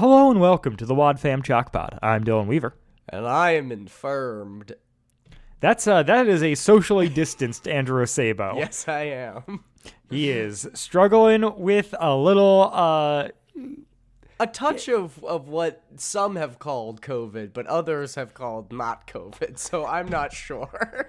Hello and welcome to the Wad Fam Chalk Pod. I'm Dylan Weaver. And I am infirmed. That is a socially distanced Andrew Sabo. Yes, I am. He is struggling with a little A touch of what some have called COVID, but others have called not COVID, so I'm not sure.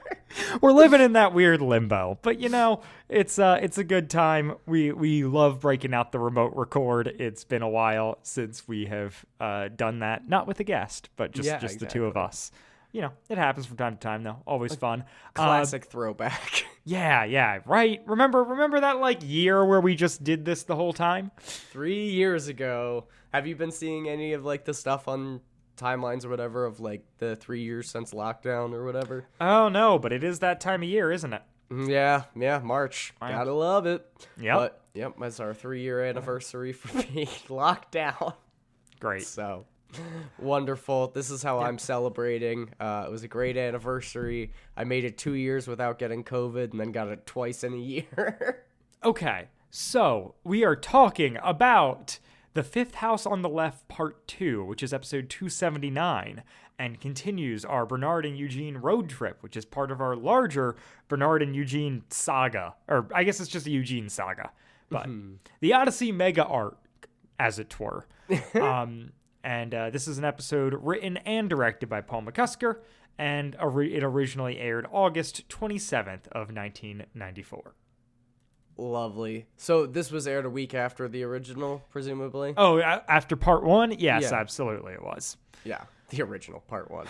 we're living in that weird limbo. But it's a good time. We love breaking out the remote record. It's been a while since we have done that. Not with a guest, but just exactly. The two of us. It happens from time to time, though. Always fun. Classic throwback. Yeah, right? Remember that, year where we just did this the whole time? 3 years ago. Have you been seeing any of, the stuff on timelines or whatever of, the 3 years since lockdown or whatever? Oh, no, but it is that time of year, isn't it? Yeah, March. Wow. Gotta love it. Yep. But, that's our 3-year anniversary for being locked down. Great. So... wonderful. This is how I'm celebrating. It was a great anniversary. I made it 2 years without getting COVID and then got it twice in a year. Okay, so we are talking about The Fifth House on the Left Part 2, which is episode 279, and continues our Bernard and Eugene road trip, which is part of our larger Bernard and Eugene saga. Or I guess it's just a Eugene saga. But the Odyssey mega arc, as it were. And this is an episode written and directed by Paul McCusker, and it originally aired August 27th of 1994. Lovely. So this was aired a week after the original, presumably? Oh, after part 1? Yes, Yeah. Absolutely it was. Yeah, the original, part 1.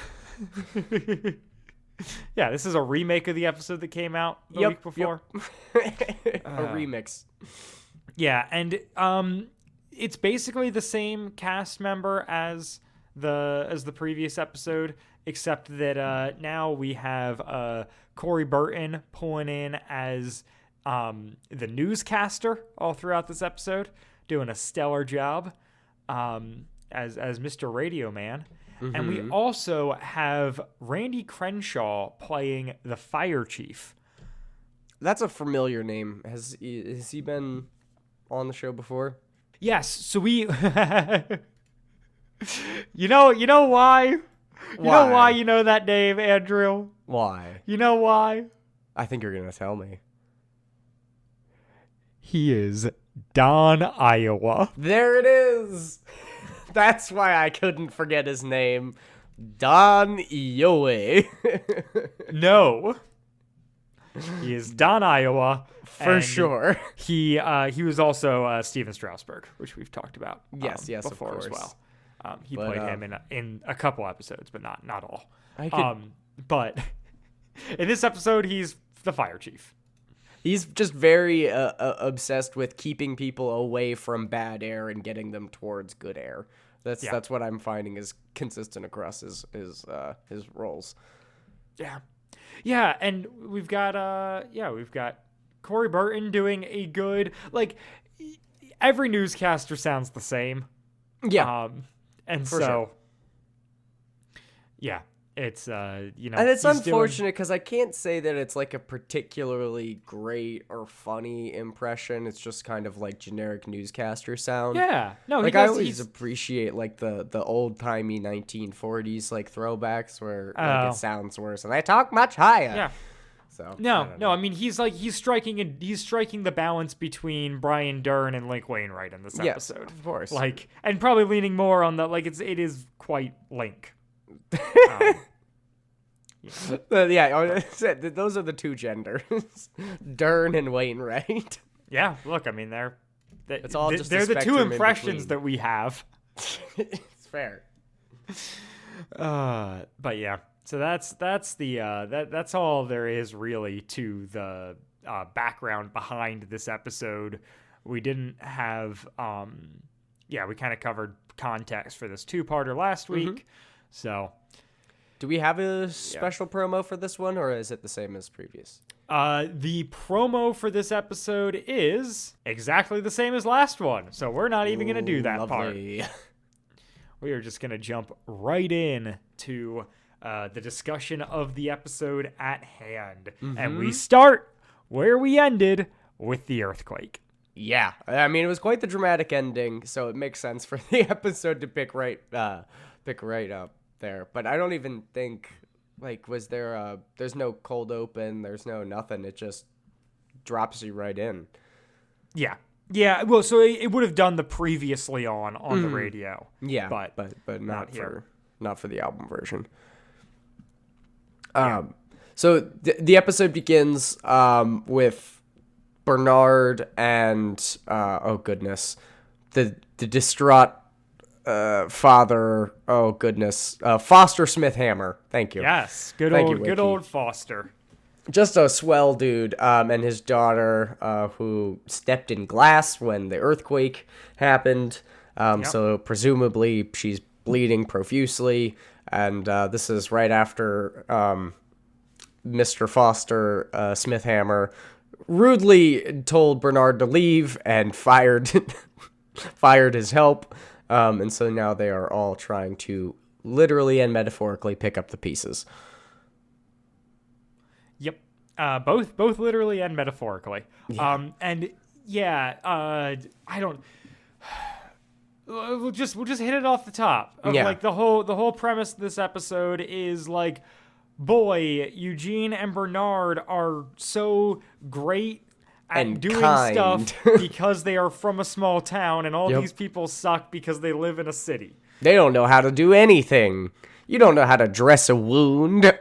Yeah, this is a remake of the episode that came out the week before. A remix. Yeah, and it's basically the same cast member as the previous episode, except that now we have Corey Burton pulling in as the newscaster all throughout this episode, doing a stellar job as Mr. Radio Man. Mm-hmm. And we also have Randy Crenshaw playing the fire chief. That's a familiar name. Has he been on the show before? Yes, so we You know why? You know why you know that name, Andrew? Why? You know why? I think you're going to tell me. He is Don Iowa. There it is. That's why I couldn't forget his name. Don Iowa. No. He is Don Iowa. For sure. He was also Steven Strasberg, which we've talked about yes, before of course. as well. He played him in a couple episodes, but not all. But in this episode, he's the fire chief. He's just very obsessed with keeping people away from bad air and getting them towards good air. That's what I'm finding is consistent across his roles. Yeah. Yeah, and we've got Corey Burton doing a good, every newscaster sounds the same. Yeah. And For so sure. Yeah, it's and it's unfortunate because I can't say that it's a particularly great or funny impression. It's just kind of generic newscaster sound. Yeah. No, I always appreciate the old timey 1940s throwbacks where it sounds worse and they talk much higher. Yeah. So No. I mean he's striking the balance between Brian Dern and Link Wainwright in this episode. Of course. And probably leaning more on the it is quite Link. Those are the two genders, Dern and Wainwright. Yeah, look, I mean they're the two impressions that we have. It's fair. But yeah, so that's all there is really to the background behind this episode. We didn't have we kind of covered context for this two-parter last week. So, do we have a special promo for this one, or is it the same as previous? The promo for this episode is exactly the same as last one, so we're not even going to do that lovely. part. We are just going to jump right in to the discussion of the episode at hand. And we start where we ended with the earthquake. Yeah, I mean, it was quite the dramatic ending, so it makes sense for the episode to pick right up there. But I don't even think, like, was there there's no cold open, there's no nothing. It just drops you right in. Yeah. Yeah, well, so it would have done the previously on the radio. Yeah, but not here. for the album version. Yeah. So the episode begins with Bernard and oh goodness, the distraught father. Oh goodness, Foster Smith Hammer. Thank you. Yes, good old Foster. Just a swell dude, and his daughter, who stepped in glass when the earthquake happened. So presumably she's bleeding profusely, and this is right after Mr. Foster Smith Hammer rudely told Bernard to leave and fired his help. And so now they are all trying to literally and metaphorically pick up the pieces. Yep. Both literally and metaphorically. Yeah. And yeah, I don't. We'll just hit it off the top. Like the whole premise of this episode is like, boy, Eugene and Bernard are so great at and doing kind. stuff because they are from a small town, and all these people suck because they live in a city. They don't know how to do anything. You don't know how to dress a wound.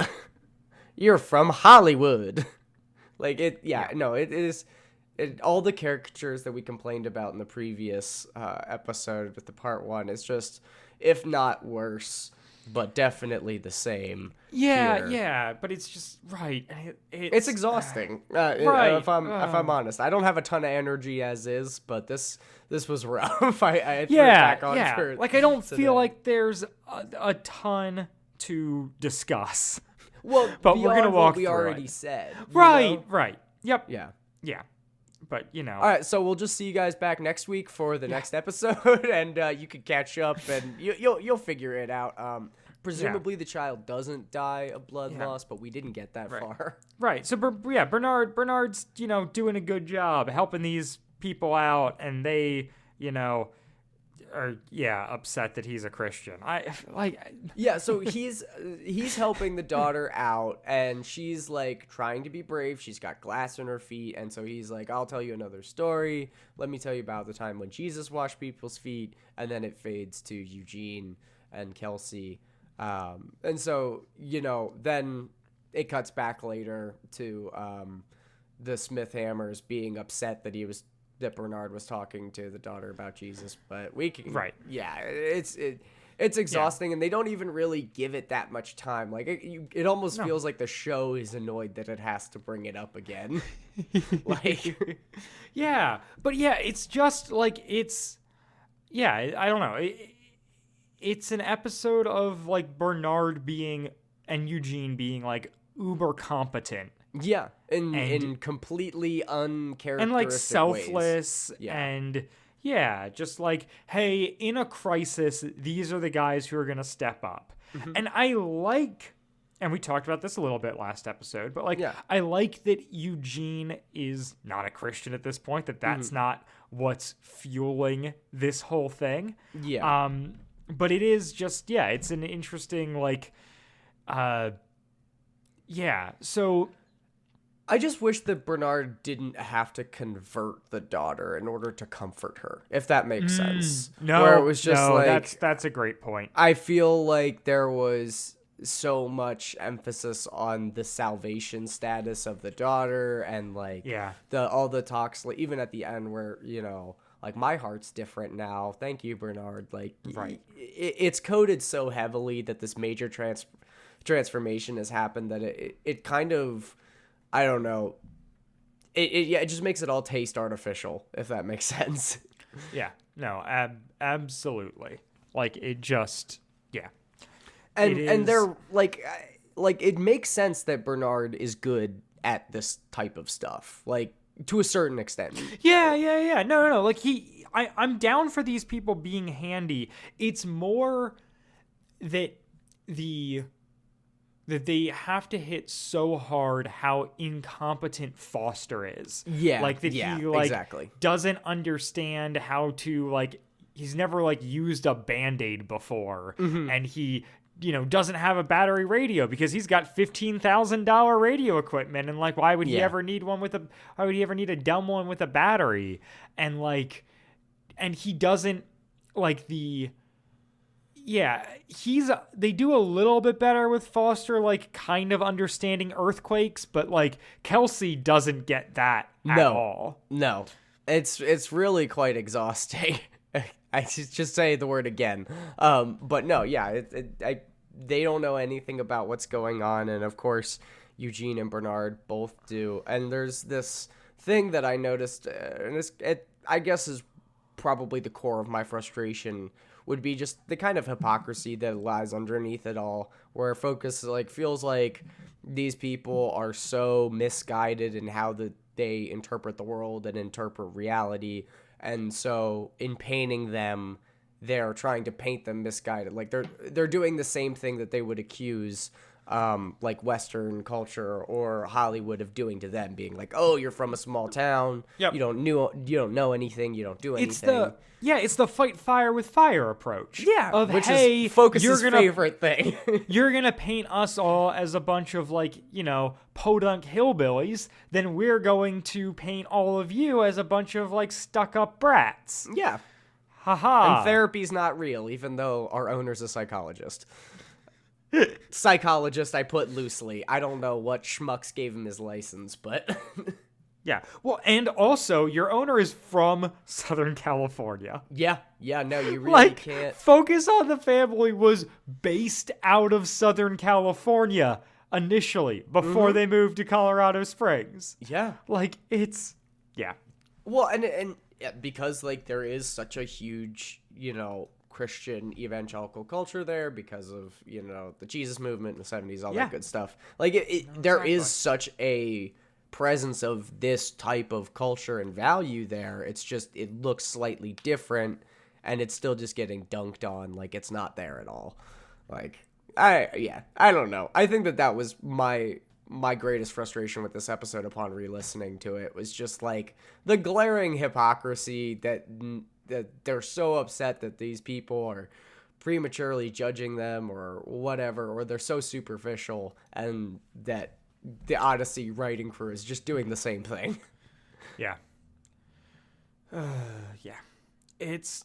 You're from Hollywood. Like it, no, it is. All the caricatures that we complained about in the previous episode with the part 1 is just, if not worse, but definitely the same. Yeah, here. yeah, but it's just right. It's exhausting. Right. If I'm honest, I don't have a ton of energy as is, but this was rough. I threw it yeah, back on yeah. for Like I don't today. feel like there's a ton to discuss. Well, but we're gonna walk what we through already it. said. Right, know? right. Yep. Yeah. Yeah. But All right, so we'll just see you guys back next week for the next episode, and you can catch up, and you'll figure it out. Presumably the child doesn't die of blood loss, but we didn't get that far. Right. So Bernard's doing a good job helping these people out, and they are upset that he's a Christian. So he's helping the daughter out, and she's like trying to be brave. She's got glass in her feet, and so he's like, I'll tell you another story. Let me tell you about the time when Jesus washed people's feet. And then it fades to Eugene and Kelsey. And so, then it cuts back later to the Smith Hammers being upset that Bernard was talking to the daughter about Jesus, but we can it's exhausting, and they don't even really give it that much time. Like it almost feels like the show is annoyed that it has to bring it up again. Like it's just like I don't know. It's an episode of like Bernard and Eugene being like uber competent. Yeah, in completely uncharacteristic and like selfless ways. and just like, hey, in a crisis, these are the guys who are going to step up. Mm-hmm. And and we talked about this a little bit last episode, but I like that Eugene is not a Christian at this point, that's not what's fueling this whole thing. Yeah. But it is just, it's an interesting, so I just wish that Bernard didn't have to convert the daughter in order to comfort her, if that makes sense. No, where it was just that's a great point. I feel like there was so much emphasis on the salvation status of the daughter, and all the talks, even at the end where like, my heart's different now. Thank you, Bernard. Like, it's coded so heavily that this major transformation has happened that it kind of, I don't know. It just makes it all taste artificial, if that makes sense. Yeah. No, absolutely. Like, it just, And they're like it makes sense that Bernard is good at this type of stuff, like, to a certain extent. Yeah. No. Like, I'm down for these people being handy. It's more that that they have to hit so hard how incompetent Foster is. Yeah, like that yeah, he like exactly. doesn't understand how to like he's never like used a Band-Aid before, and he doesn't have a battery radio because he's got $15,000 radio equipment, and like why would he Yeah. ever need why would he ever need a dumb one with a battery? And like and he doesn't like the yeah, they do a little bit better with Foster like kind of understanding earthquakes, but like Kelsey doesn't get that at all. No. It's really quite exhausting. I just say the word again. But no, yeah, they don't know anything about what's going on, and of course Eugene and Bernard both do. And there's this thing that I noticed, and it I guess is probably the core of my frustration, would be just the kind of hypocrisy that lies underneath it all, where focus like feels like these people are so misguided in how they interpret the world and interpret reality, and so in painting them, they're trying to paint them misguided. Like they're doing the same thing that they would accuse like Western culture or Hollywood of doing to them, being like, "Oh, you're from a small town. Yep. You don't know anything. You don't do anything." It's the fight fire with fire approach. Yeah, of which hey, is Focus's you're gonna, favorite thing. You're gonna paint us all as a bunch of like podunk hillbillies. Then we're going to paint all of you as a bunch of like stuck up brats. Yeah. Haha. And therapy's not real, even though our owner's a psychologist. Psychologist, I put loosely. I don't know what schmucks gave him his license, but... Yeah. Well, and also, your owner is from Southern California. Yeah, no, you really can't... Focus on the Family was based out of Southern California initially, before they moved to Colorado Springs. Yeah. Like, it's... Yeah. Well, and because, like, there is such a huge, Christian evangelical culture there because of, the Jesus movement in the 70s, all that good stuff. Like, there is such a presence of this type of culture and value there. It's just, it looks slightly different, and it's still just getting dunked on like it's not there at all. Like, I don't know. I think that was my greatest frustration with this episode upon re-listening to it, was just like the glaring hypocrisy that they're so upset that these people are prematurely judging them or whatever, or they're so superficial, and that the Odyssey writing crew is just doing the same thing. Yeah. Yeah. It's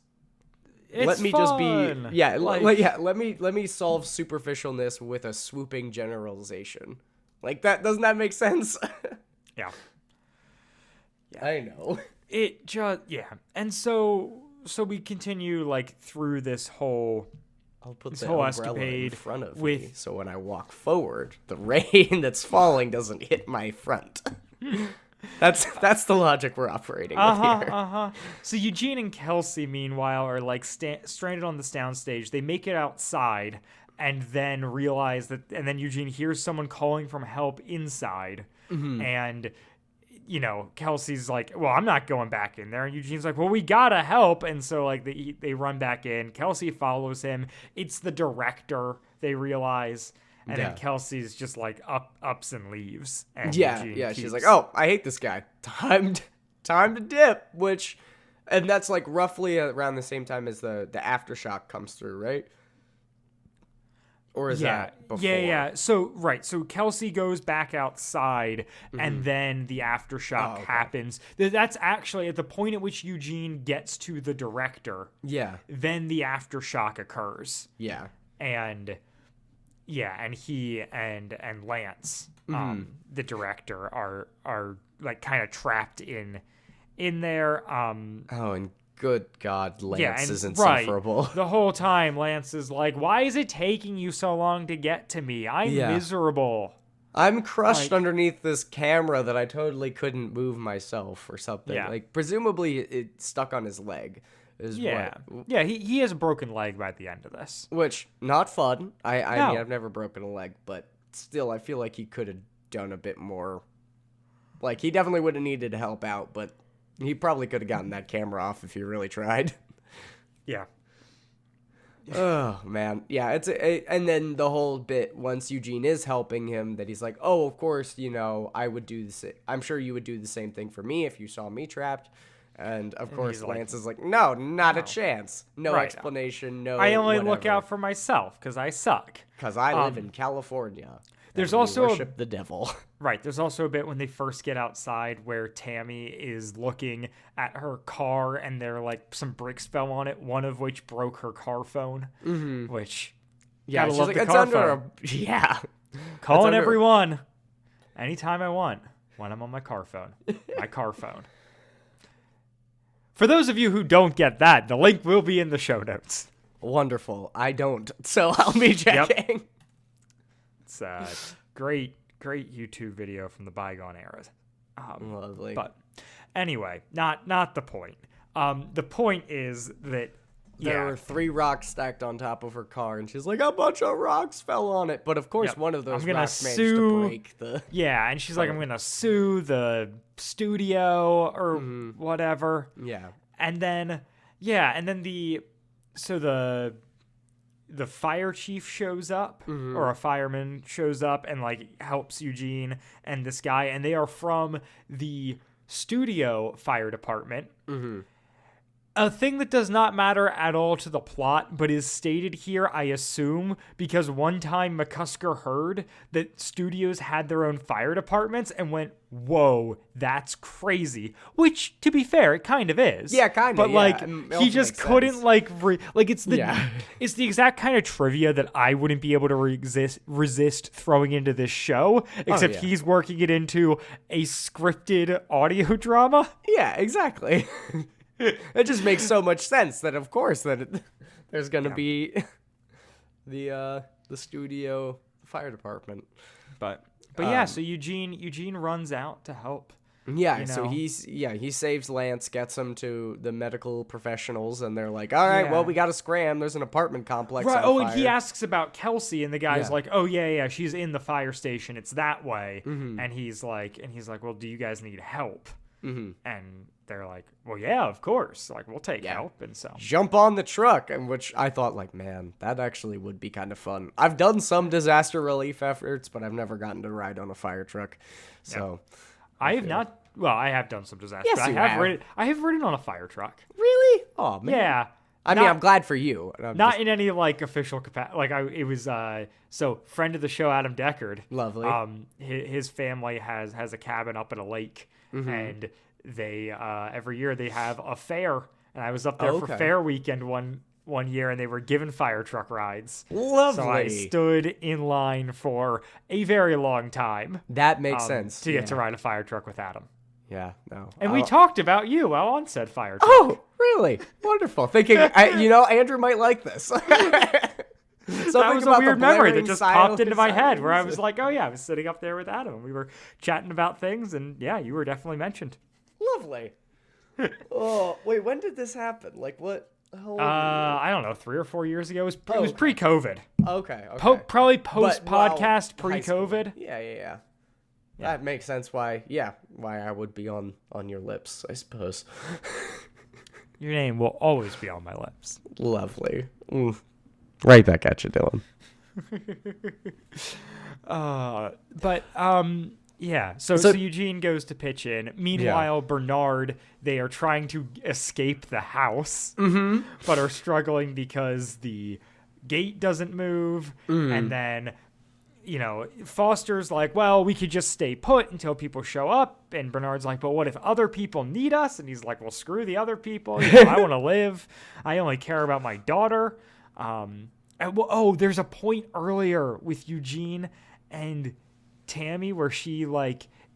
let me fun. Just be Like, let me solve superficialness with a swooping generalization. Like that, doesn't that make sense? Yeah. I know. It just and so we continue like through this whole I'll put this the whole umbrella in escapade front of with me, so when I walk forward, the rain that's falling doesn't hit my front. That's the logic we're operating with here. So Eugene and Kelsey, meanwhile, are like stranded on the soundstage. They make it outside, and then realize that, and then Eugene hears someone calling from help inside, and Kelsey's like, well, I'm not going back in there. And Eugene's like, well, we gotta help. And so like they run back in. Kelsey follows him. It's the director, they realize. And then Kelsey's just like ups and leaves. And Eugene she's like, oh, I hate this guy. Time to dip. And that's like roughly around the same time as the aftershock comes through, right? Or is that before? Yeah. So Kelsey goes back outside, and then the aftershock happens. That's actually at the point at which Eugene gets to the director. Yeah. Then the aftershock occurs. Yeah. And he and Lance, the director, are like kind of trapped in there. And good God, Lance is right. insufferable. The whole time, Lance is like, why is it taking you so long to get to me? I'm miserable. I'm crushed underneath this camera that I totally couldn't move myself or something. Yeah. Like, presumably it stuck on his leg. Yeah, he has a broken leg by the end of this. Which, not fun. I mean, I've never broken a leg, but still, I feel like he could have done a bit more. Like, he definitely would have needed to help out, but he probably could have gotten that camera off if he really tried. Yeah. Oh man, yeah. And then the whole bit once Eugene is helping him, that he's like, "Oh, of course, I would do the same. I'm sure you would do the same thing for me if you saw me trapped." And of course, Lance is like, "No, not a chance. No explanation. No. I only whatever. look out for myself because I suck. Because I live in California. There's and also we worship the devil." Right. There's also a bit when they first get outside where Tammy is looking at her car and there like some bricks fell on it, one of which broke her car phone. Mm-hmm. Which, yeah, gotta she's love like, the it's car under phone. yeah. Calling everyone anytime I want when I'm on my car phone. My car phone. For those of you who don't get that, the link will be in the show notes. Wonderful. I don't, so I'll be checking. Yep. It's great YouTube video from the bygone era. Lovely. But anyway, not the point. The point is that there were 3 rocks stacked on top of her car, and she's like, a bunch of rocks fell on it. But of course, one of those rocks managed to break the... Yeah, and she's like, I'm going to sue the studio or whatever. Yeah. And then, the fire chief shows up, or a fireman shows up and like helps Eugene and this guy, and they are from the studio fire department. A thing that does not matter at all to the plot, but is stated here, I assume, because one time McCusker heard that studios had their own fire departments and went, whoa, that's crazy. Which, to be fair, it kind of is. Yeah, kind of. But, like, he just couldn't, like, it's the exact kind of trivia that I wouldn't be able to resist throwing into this show, except he's working it into a scripted audio drama. Yeah, exactly. It just makes so much sense that, of course, there's going to be the studio fire department. But yeah, so Eugene runs out to help. Yeah, so he saves Lance, gets him to the medical professionals, and they're like, all right, well, we got to scram. There's an apartment complex on fire. And he asks about Kelsey, and the guy's like, oh, yeah, she's in the fire station. It's that way. And he's like, well, do you guys need help? And they're like, well, yeah, of course. Like, we'll take help. And so jump on the truck, and which I thought, like, man, that actually would be kind of fun. I've done some disaster relief efforts, but I've never gotten to ride on a fire truck. So I have not. Well, I have done some disaster. Yes, I have ridden on a fire truck. Really? Oh man. Yeah. I mean, I'm glad for you. Not in any like official capacity. Like it was so friend of the show, Adam Deckard. Lovely. His family has a cabin up at a lake, and they every year they have a fair, and I was up there for fair weekend one year, and they were given fire truck rides. Lovely. So I stood in line for a very long time. That makes sense. To get to ride a fire truck with Adam. Yeah, no. And we talked about you while on said fire truck. Oh, really? Wonderful. Thinking, Andrew might like this. That was a weird memory that just popped into my head where I was like, oh yeah, I was sitting up there with Adam. We were chatting about things, and yeah, you were definitely mentioned. Lovely. Oh, wait, when did this happen? Like what? I don't know, 3 or 4 years ago. It was pre-COVID. Okay. Probably post-podcast, pre-COVID. Yeah. That makes sense why I would be on your lips, I suppose. Your name will always be on my lips. Lovely. Right back at you, Dylan. Yeah. So Eugene goes to pitch in. Meanwhile, Bernard, they are trying to escape the house, but are struggling because the gate doesn't move. And then, Foster's like, well, we could just stay put until people show up. And Bernard's like, but what if other people need us? And he's like, well, screw the other people. I want to live. I only care about my daughter. There's a point earlier with Eugene and Tammy where she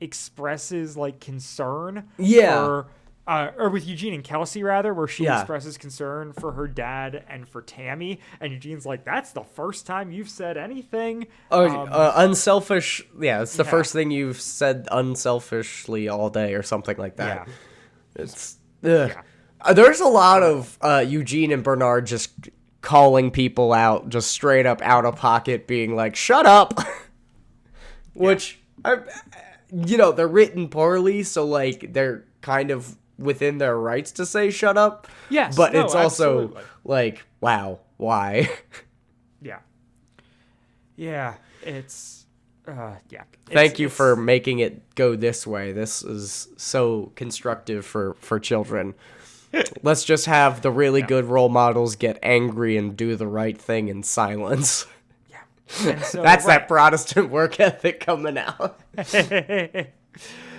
expresses concern for or with Eugene and Kelsey rather, where she expresses concern for her dad and for Tammy, and Eugene's like, that's the first time you've said anything unselfish. It's the first thing you've said unselfishly all day or something like that. There's a lot of Eugene and Bernard just calling people out, just straight up out of pocket, being like, shut up. Which, they're written poorly, so, they're kind of within their rights to say shut up. Yes. But it's also, wow, why. Yeah. Yeah, it's yeah. Thank you for making it go this way. This is so constructive for children. Let's just have the really good role models get angry and do the right thing in silence. Yeah. And so, That's that Protestant work ethic coming out.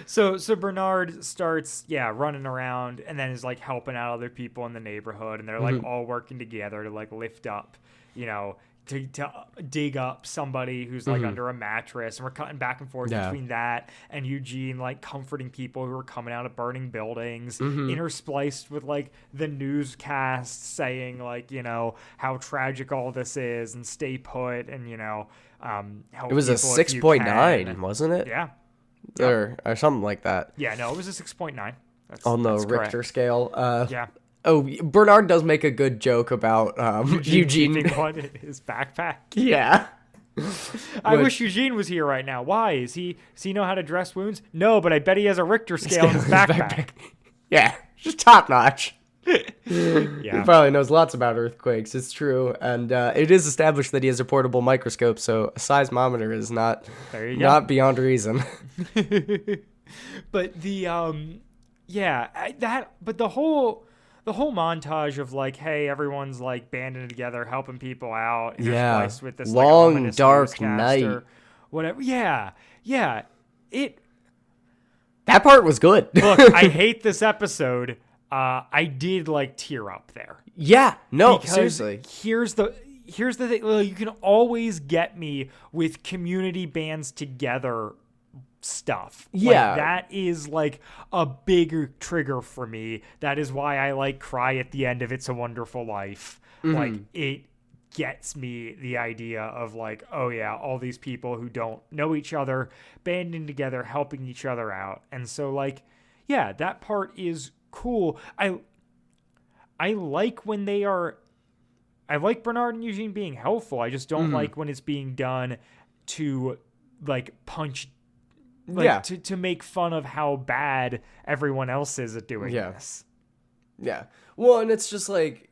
So Bernard starts, running around and then is like helping out other people in the neighborhood, and they're like all working together to like lift up, to dig up somebody who's like under a mattress, and we're cutting back and forth between that and Eugene like comforting people who are coming out of burning buildings, interspliced with like the newscast saying like, how tragic all this is and stay put, and help It was a 6.9, wasn't it? Yeah. Or something like that. Yeah, no, it was a 6.9. On the that's Richter correct. scale. Yeah. Oh, Bernard does make a good joke about Eugene. keeping one in his backpack. Yeah. I wish Eugene was here right now. Why? Does he know how to dress wounds? No, but I bet he has a Richter scale in his backpack. Yeah, just top notch. Yeah. He probably knows lots about earthquakes. It's true, and it is established that he has a portable microscope, so a seismometer is not beyond reason. But but the whole montage of like, hey, everyone's like banding together, helping people out, interspliced with this long like, dark night, or whatever. Yeah. That part was good. Look, I hate this episode. I did like tear up there. Yeah, no, because seriously. Here's the thing. Well, you can always get me with community bands together stuff. Yeah. Like, that is like a bigger trigger for me. That is why I like cry at the end of It's a Wonderful Life. Like, it gets me the idea of like, oh yeah, all these people who don't know each other banding together, helping each other out. And so like, yeah, that part is cool. I like when they are, I like Bernard and Eugene being helpful. I just don't like when it's being done to like punch, like to make fun of how bad everyone else is at doing this. Yeah. Well, and it's just like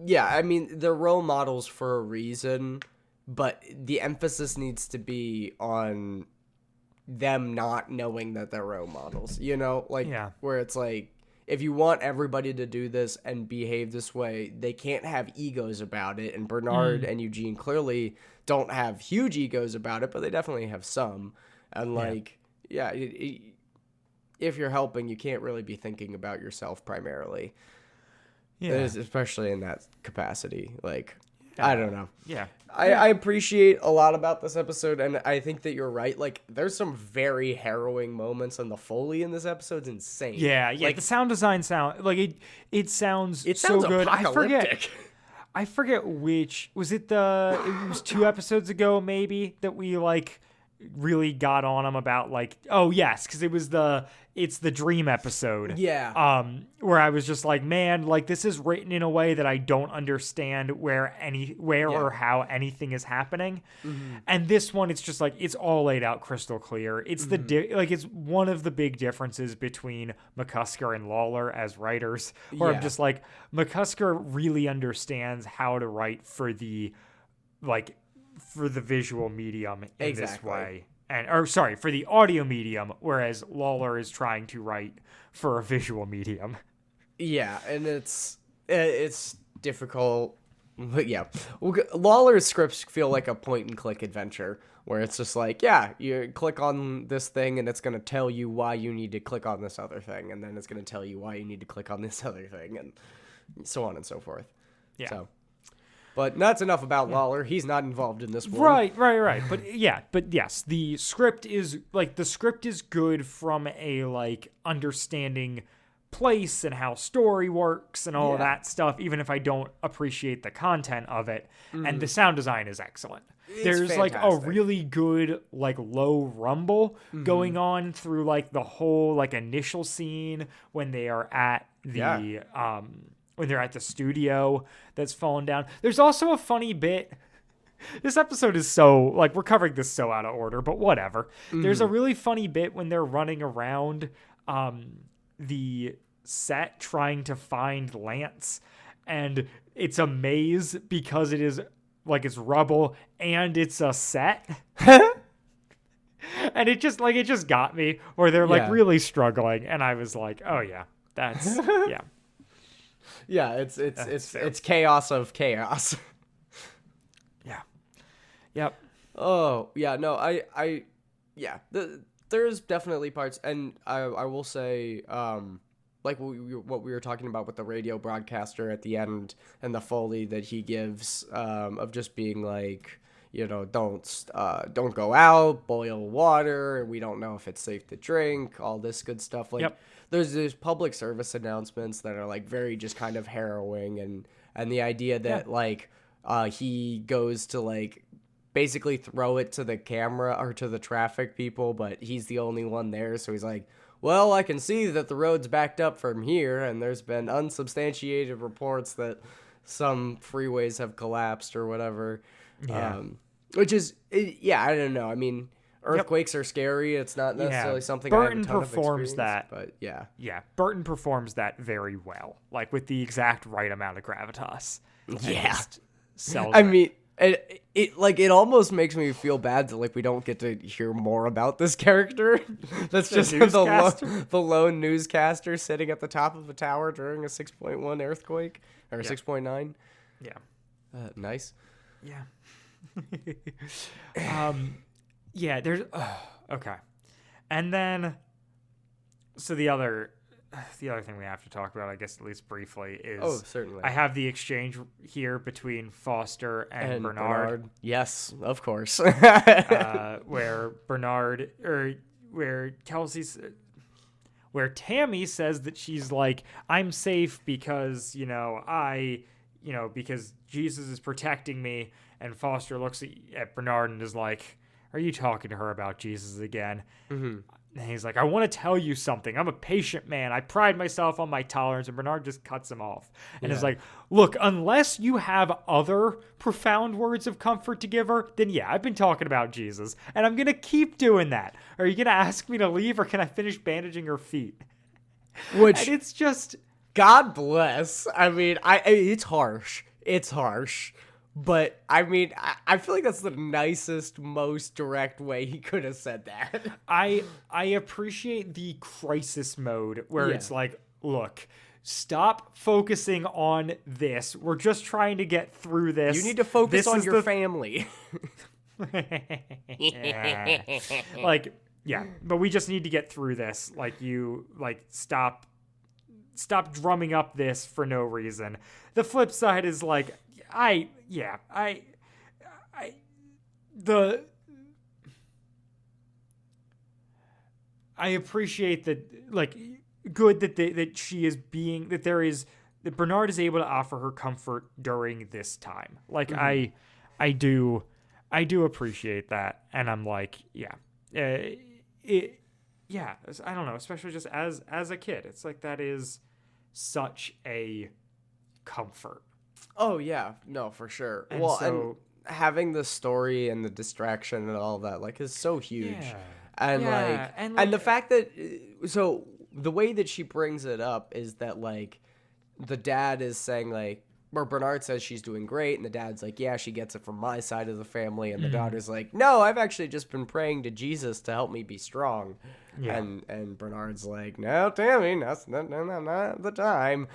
I mean, they're role models for a reason, but the emphasis needs to be on them not knowing that they're role models, where it's like, if you want everybody to do this and behave this way, they can't have egos about it. And Bernard and Eugene clearly don't have huge egos about it, but they definitely have some. And like, if you're helping, you can't really be thinking about yourself primarily. Yeah. Especially in that capacity. Like, I don't know. Yeah. I appreciate a lot about this episode, and I think that you're right. Like, there's some very harrowing moments, and the Foley in this episode's insane. Yeah. Like, the sound design it sounds so good. Apocalyptic. I forget which was it. It was 2 episodes ago maybe that we like really got on them about like, oh yes, because it's the dream episode. Yeah. Where I was just like, man, like this is written in a way that I don't understand where or how anything is happening. And this one, it's just like, it's all laid out crystal clear. It's it's one of the big differences between McCusker and Lawler as writers, where I'm just like, McCusker really understands how to write for the visual medium in this way. For the audio medium, whereas Lawler is trying to write for a visual medium. Yeah, and it's difficult. But yeah, Lawler's scripts feel like a point-and-click adventure, where it's just like, you click on this thing, and it's going to tell you why you need to click on this other thing, and then it's going to tell you why you need to click on this other thing, and so on and so forth. Yeah. So. But that's enough about Lawler. He's not involved in this one. Right. But yes, the script is good from a like understanding place and how story works and all of that stuff, even if I don't appreciate the content of it. And the sound design is excellent. There's fantastic. Like a really good like low rumble going on through like the whole like initial scene when they are at the when they're at the studio that's fallen down. There's also a funny bit. This episode is so, like, we're covering this so out of order, but whatever. There's a really funny bit when they're running around the set trying to find Lance, and it's a maze because it is like it's rubble and it's a set. And it just got me where they're like really struggling, and I was like, oh yeah, that's yeah. Yeah, it's chaos of chaos. Yeah. Yep. Oh, yeah, no, there's definitely parts, and I will say, like what we were talking about with the radio broadcaster at the end and the Foley that he gives, of just being like, don't go out, boil water, we don't know if it's safe to drink, all this good stuff. Like, there's these public service announcements that are like very just kind of harrowing, and the idea that like he goes to like basically throw it to the camera or to the traffic people, but he's the only one there, so he's like, well, I can see that the road's backed up from here, and there's been unsubstantiated reports that some freeways have collapsed or whatever. Which is, I don't know. I mean, earthquakes are scary. It's not necessarily something Burton I have a ton performs of that, but yeah. Yeah, Burton performs that very well, like with the exact right amount of gravitas. Yeah. I mean, it almost makes me feel bad that like we don't get to hear more about this character. That's just the lone newscaster sitting at the top of a tower during a 6.1 earthquake or 6.9. Yeah. Nice. Yeah. There's okay. And then so the other thing we have to talk about, I guess at least briefly, is certainly. I have the exchange here between Foster and Bernard. Yes, of course. Where Bernard where Tammy says that she's like, I'm safe because, because Jesus is protecting me. And Foster looks at Bernard and is like, are you talking to her about Jesus again? Mm-hmm. And he's like, I want to tell you something. I'm a patient man. I pride myself on my tolerance. And Bernard just cuts him off. And is like, look, unless you have other profound words of comfort to give her, then I've been talking about Jesus. And I'm going to keep doing that. Are you going to ask me to leave, or can I finish bandaging her feet? And it's just... God bless. I mean, it's harsh. It's harsh. But, I mean, I feel like that's the nicest, most direct way he could have said that. I appreciate the crisis mode where it's like, look, stop focusing on this. We're just trying to get through this. You need to focus on your family. But we just need to get through this. Stop drumming up this for no reason. The flip side is like, I appreciate that, like, good that she is being, that Bernard is able to offer her comfort during this time. Like, mm-hmm. I do appreciate that. And I'm like, I don't know, especially just as a kid, it's like, that is such a comfort. Oh, yeah. No, for sure. And and having the story and the distraction and all that, like, is so huge. Yeah. And the fact that... So, the way that she brings it up is that, like, the dad is saying, like... Or Bernard says she's doing great, and the dad's like, yeah, she gets it from my side of the family. And the daughter's like, no, I've actually just been praying to Jesus to help me be strong. Yeah. And Bernard's like, no, Tammy, that's not the time.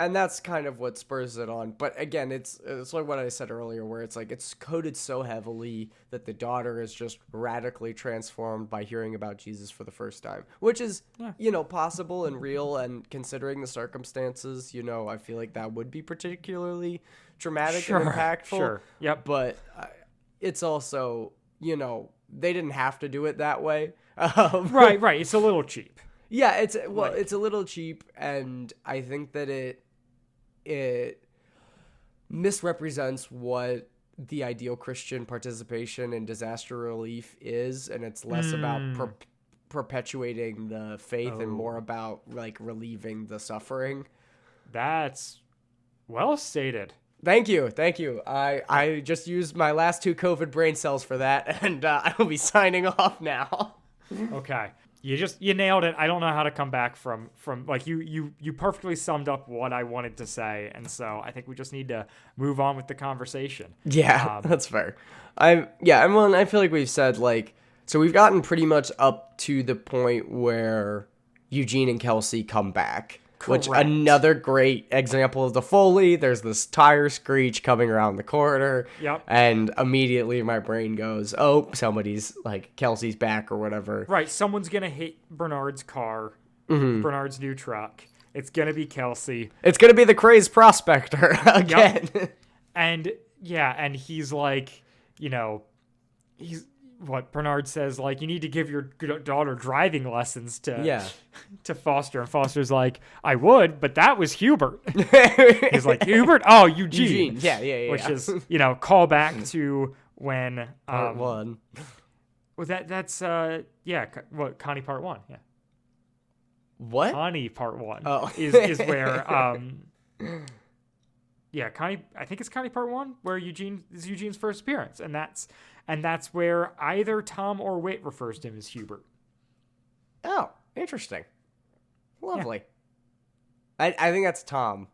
And that's kind of what spurs it on. But again, it's like what I said earlier, where it's like it's coded so heavily that the daughter is just radically transformed by hearing about Jesus for the first time, which is, possible and real. And considering the circumstances, I feel like that would be particularly traumatic and impactful. Sure. Yep. But it's also, they didn't have to do it that way. Right. It's a little cheap. Yeah, it's a little cheap, and I think that it misrepresents what the ideal Christian participation in disaster relief is, and it's less about perpetuating the faith and more about, like, relieving the suffering. That's well stated. Thank you. I just used my last 2 COVID brain cells for that, and I will be signing off now. Okay. You nailed it. I don't know how to come back from like you perfectly summed up what I wanted to say, and so I think we just need to move on with the conversation. Yeah, that's fair. I feel like we've said like, so we've gotten pretty much up to the point where Eugene and Kelsey come back. Correct. Which, another great example of the Foley. There's this tire screech coming around the corner. Yep. And immediately my brain goes, oh, somebody's, like, Kelsey's back or whatever. Right. Someone's going to hit Bernard's car, Bernard's new truck. It's going to be Kelsey. It's going to be the crazed prospector again. Yep. And, yeah, and he's like, what Bernard says, like, you need to give your daughter driving lessons to Foster. And Foster's like, I would, but that was Hubert. He's like, Hubert? Oh, Eugene. Yeah. Which is, call back to when... Part 1. Well, that's, Connie Part 1, yeah. What? Connie Part 1 Oh. is where... Connie, I think it's Connie Part 1, where Eugene's first appearance. And that's where either Tom or Whit refers to him as Hubert. Oh, interesting. Lovely. Yeah. I think that's Tom.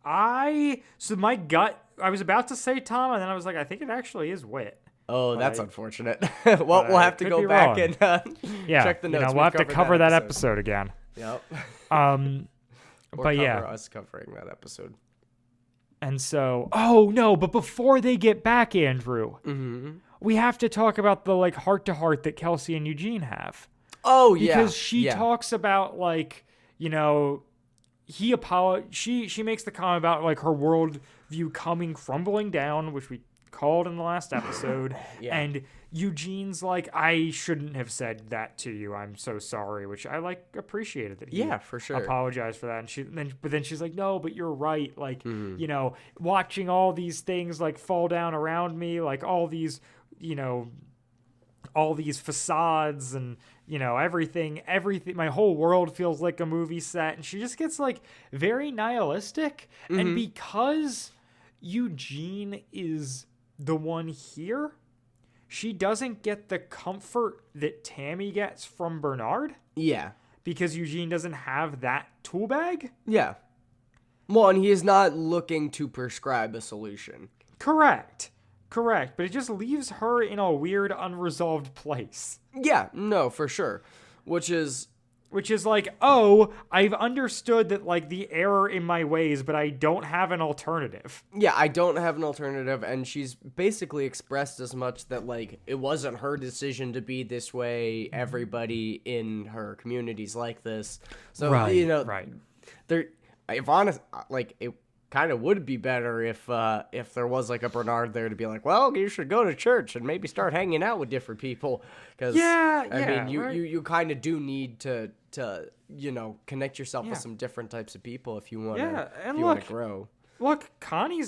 So my gut, I was about to say Tom, and then I was like, I think it actually is Whit. Oh, that's unfortunate. Well, we'll have to go back and check the notes. We'll have to cover that episode again. Yep. But yeah, us covering that episode. And so, but before they get back, Andrew, we have to talk about the like heart-to-heart that Kelsey and Eugene have. Oh, yeah. Because she talks about like, she makes the comment about like her worldview crumbling down, which we called in the last episode. And Eugene's like, I shouldn't have said that to you. I'm so sorry, which I like appreciated that he for sure apologized for that. And then she's like, no, but you're right. Like, watching all these things like fall down around me, like all these facades and, everything, my whole world feels like a movie set. And she just gets like very nihilistic. And because Eugene is the one here, she doesn't get the comfort that Tammy gets from Bernard. Yeah. Because Eugene doesn't have that tool bag. Yeah. Well, and he is not looking to prescribe a solution. Correct. But it just leaves her in a weird, unresolved place. Yeah, no, for sure. Which is like, oh, I've understood that, like, the error in my ways, but I don't have an alternative. Yeah, I don't have an alternative, and she's basically expressed as much that, like, it wasn't her decision to be this way. Everybody in her community's like this. So, if honest, like, it kind of would be better if there was, like, a Bernard there to be like, well, you should go to church and maybe start hanging out with different people. Because, you kind of do need to connect yourself with some different types of people if you want to grow. Look, Connie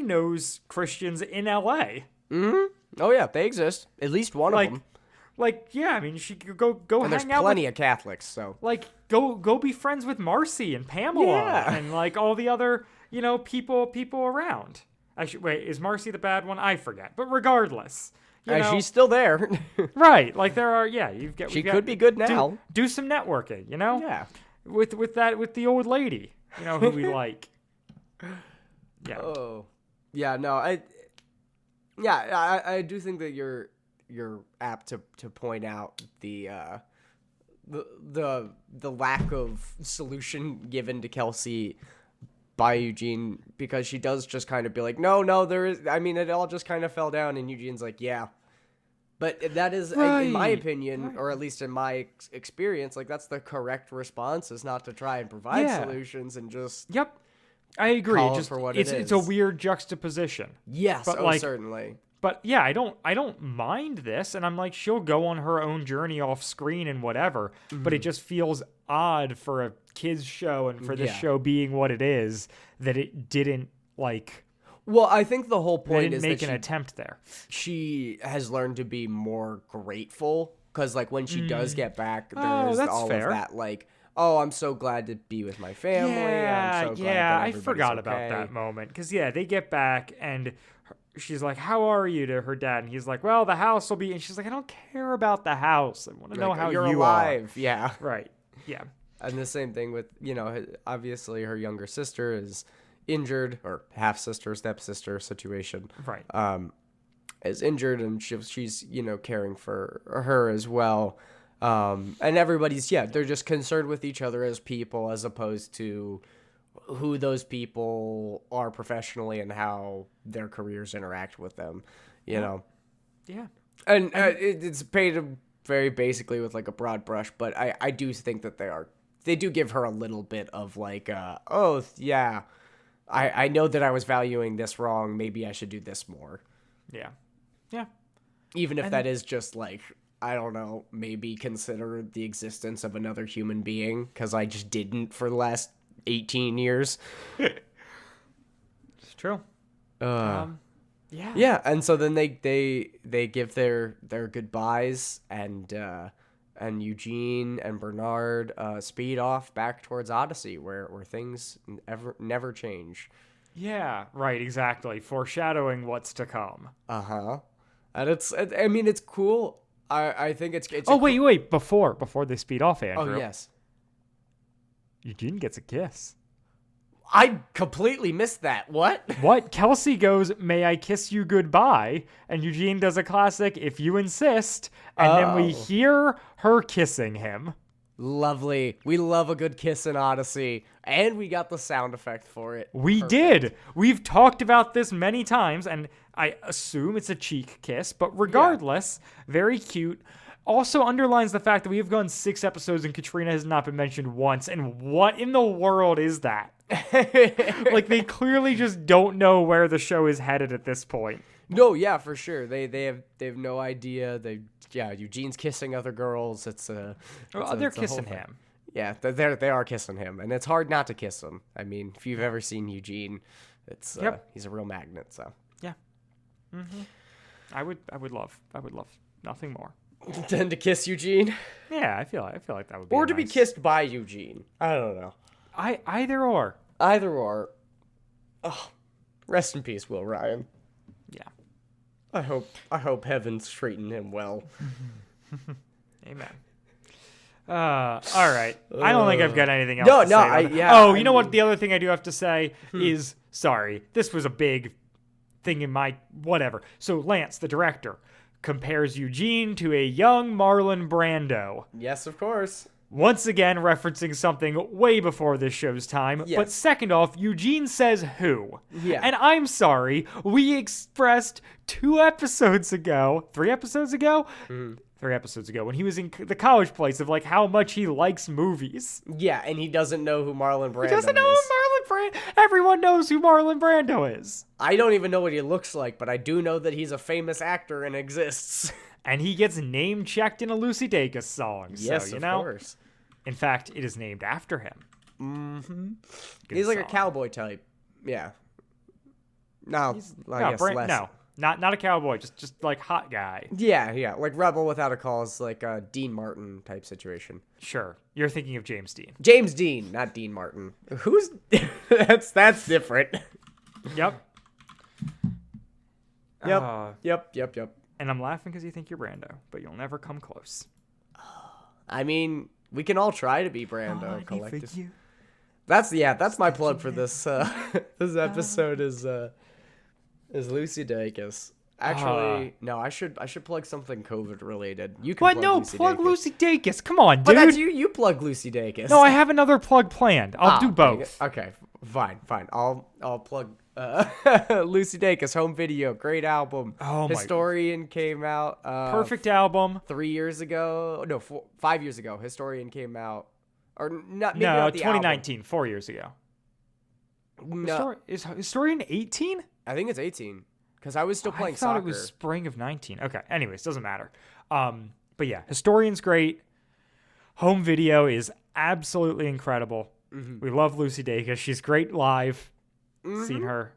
knows Christians in L.A. Mm-hmm. Oh, yeah, they exist. At least one of them. She could go and hang out. There's plenty of Catholics, so. Like, go be friends with Marcy and Pamela and, like, all the other, people around. Actually, wait, is Marcy the bad one? I forget. But regardless. She's still there. Right. Like, there are, she could be good now. Do some networking, Yeah. With the old lady, who we like. Yeah. Oh. Yeah, no, I do think that you're apt to point out the lack of solution given to Kelsey by Eugene, because she does just kind of be like, no, there is, it all just kind of fell down, and Eugene's like, yeah. But that is, in my opinion, or at least in my experience, like, that's the correct response, is not to try and provide solutions and just... Yep. I agree. It's a weird juxtaposition. Yes, but certainly. But yeah, I don't mind this, and I'm like, she'll go on her own journey off screen and whatever, but it just feels odd for a kids show and for this show being what it is, that it didn't, like... Well, I think the whole point is make an attempt there. She has learned to be more grateful, because, like, when she does get back, there's all of that, like... Oh, I'm so glad to be with my family. I'm so glad that I forgot about that moment. Because, they get back, and she's like, "How are you?" to her dad, and he's like, "Well, the house will be." And she's like, "I don't care about the house. I want to know Like, how you're you alive. Yeah. are." Right. Yeah. And the same thing with, obviously her younger sister is injured, or half sister, stepsister situation. Right. Is injured, and she's caring for her as well. And everybody's they're just concerned with each other as people, as opposed to who those people are professionally and how their careers interact with them. Yeah. And it's painted very basically with like a broad brush, but I do think that they do give her a little bit of like, oh yeah, I know that I was valuing this wrong. Maybe I should do this more. Yeah. Yeah. Even if that is just like, I don't know, maybe consider the existence of another human being, because I just didn't for the last 18 years. It's true. Yeah. Yeah, and so then they give their goodbyes, and Eugene and Bernard speed off back towards Odyssey, where things never change. Yeah, right, exactly. Foreshadowing what's to come. And it's cool. I think it's oh, wait. Before they speed off, Andrew. Oh, yes. Eugene gets a kiss. I completely missed that. What? What? Kelsey goes, "May I kiss you goodbye?" And Eugene does a classic, "If you insist." And then we hear her kissing him. Lovely. We love a good kiss in Odyssey. And we got the sound effect for it. We did. We've talked about this many times, and I assume it's a cheek kiss, but regardless, very cute. Also underlines the fact that we have gone 6 episodes and Katrina has not been mentioned once. And what in the world is that? Like, they clearly just don't know where the show is headed at this point. No, yeah, for sure. They have no idea. Eugene's kissing other girls. They're kissing him. Yeah, they are kissing him, and it's hard not to kiss him. I mean, if you've ever seen Eugene, he's a real magnet. So yeah, I would love nothing more than to kiss Eugene. Yeah, I feel like that would be. Or to be kissed by Eugene. I don't know. Either or. Oh, rest in peace, Will Ryan. Yeah. I hope heavens treating him well. Amen. All right. I don't think I've got anything else to say. You know what? The other thing I do have to say is, sorry, this was a big thing in my whatever. So Lance, the director, compares Eugene to a young Marlon Brando. Yes, of course. Once again, referencing something way before this show's time. Yes. But second off, Eugene says who? Yeah. And I'm sorry, we expressed 3 episodes ago, when he was in the college place, of like how much he likes movies. Yeah, and he doesn't know who Marlon Brando is. He doesn't know who Marlon Brando. Everyone knows who Marlon Brando is. I don't even know what he looks like, but I do know that he's a famous actor and exists. And he gets name checked in a Lucy Dacus song. Yes, so, of course. In fact, it is named after him. Mm-hmm. He's like a cowboy type. Yeah. No, less. No, not a cowboy. Just like hot guy. Yeah. Like Rebel Without a Cause, like a Dean Martin type situation. Sure. You're thinking of James Dean. James Dean, not Dean Martin. Who's... that's different. Yep. Yep. And I'm laughing because you think you're Brando, but you'll never come close. I mean, we can all try to be Brando collectively. That's my plug for this this episode is Lucy Dacus. Actually, no, I should plug something COVID related. You can plug Lucy Dacus. Come on, dude. But that's you plug Lucy Dacus. No, I have another plug planned. I'll do both. Okay, fine. I'll plug Lucy Dacus, home video, great album. Oh my! Historian came out. Perfect album. 3 years ago, no, 5 years ago. Historian came out, or not? Maybe no, not the 2019, album. 4 years ago. No, is Historian 18? I think it's 18 because I was still playing soccer. I thought it was spring of 19. Okay. Anyways, doesn't matter. But yeah, Historian's great. Home video is absolutely incredible. Mm-hmm. We love Lucy Dacus. She's great live. Mm-hmm. Seen her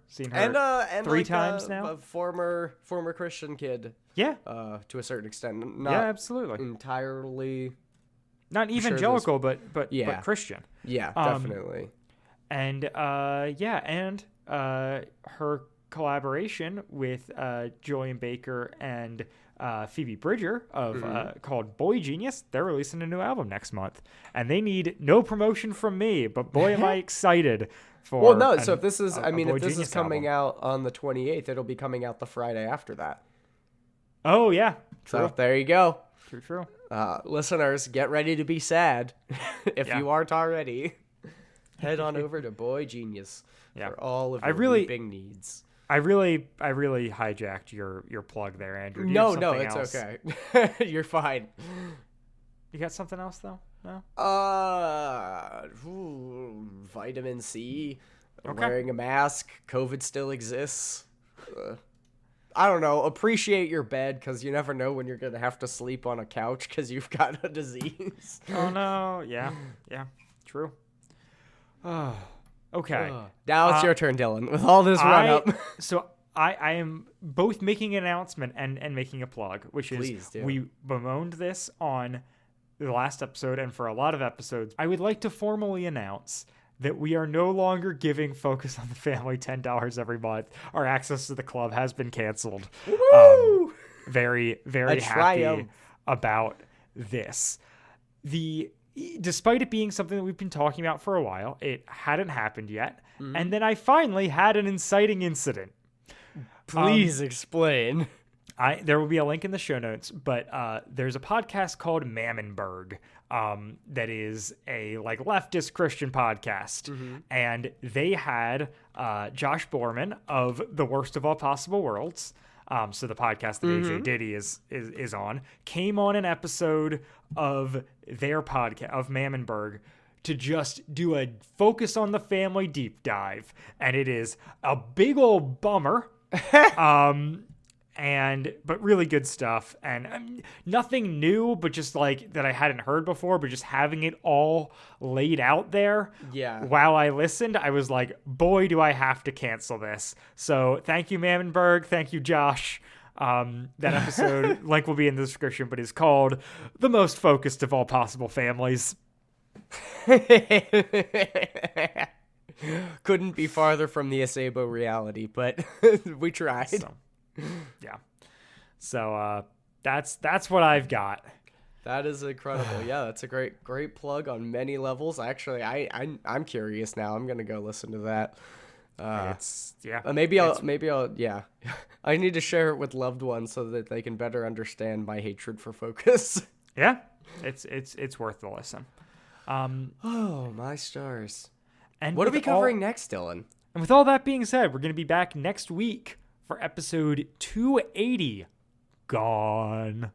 and 3 times now. A former Christian kid. Yeah. To a certain extent. Yeah, absolutely. Entirely. Not evangelical, but Christian. Yeah, definitely. And her collaboration with Julian Baker and Phoebe Bridger called Boy Genius. They're releasing a new album next month, and they need no promotion from me, but boy am I excited for. Well, no, so if this is Boy if this Genius is coming album. out on the 28th, it'll be coming out the Friday after that. Oh yeah, true. So there you go. True. Listeners, get ready to be sad if you aren't already. Head on over to Boy Genius for all of your weeping needs. I really hijacked your plug there, Andrew. No, it's okay. You're fine. You got something else though? No. Vitamin C. Okay. Wearing a mask. COVID still exists. I don't know. Appreciate your bed, because you never know when you're gonna have to sleep on a couch because you've got a disease. Oh no. Yeah. True. Okay. Now it's your turn, Dylan. With all this run up. So I am both making an announcement and making a plug, which is we bemoaned this on the last episode and for a lot of episodes. I would like to formally announce that we are no longer giving Focus on the Family $10 every month. Our access to the club has been canceled. Very, very happy about this. Despite it being something that we've been talking about for a while, it hadn't happened yet. Mm-hmm. And then I finally had an inciting incident. Please explain. There will be a link in the show notes, but there's a podcast called Mammonberg that is a leftist Christian podcast. Mm-hmm. And they had Josh Borman of The Worst of All Possible Worlds, so the podcast that AJ Diddy is on, came on an episode of their podcast, of Mammonberg, to just do a Focus on the Family deep dive. And it is a big old bummer. But really good stuff, and nothing new, but just that I hadn't heard before, but just having it all laid out there. Yeah. While I listened, I was like, boy, do I have to cancel this. So thank you, Mammonberg. Thank you, Josh. That episode link will be in the description, but is called The Most Focused of All Possible Families. Couldn't be farther from the Acebo reality, but we tried. Yeah. So that's what I've got. That is incredible. Yeah, that's a great plug on many levels. Actually, I'm curious now. I'm gonna go listen to that. Maybe I'll I need to share it with loved ones so that they can better understand my hatred for Focus. Yeah, it's worth the listen. Oh my stars! And what are we covering next, Dylan? And with all that being said, we're gonna be back next week for episode 280. Gone. ...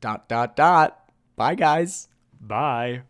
Bye, guys. Bye.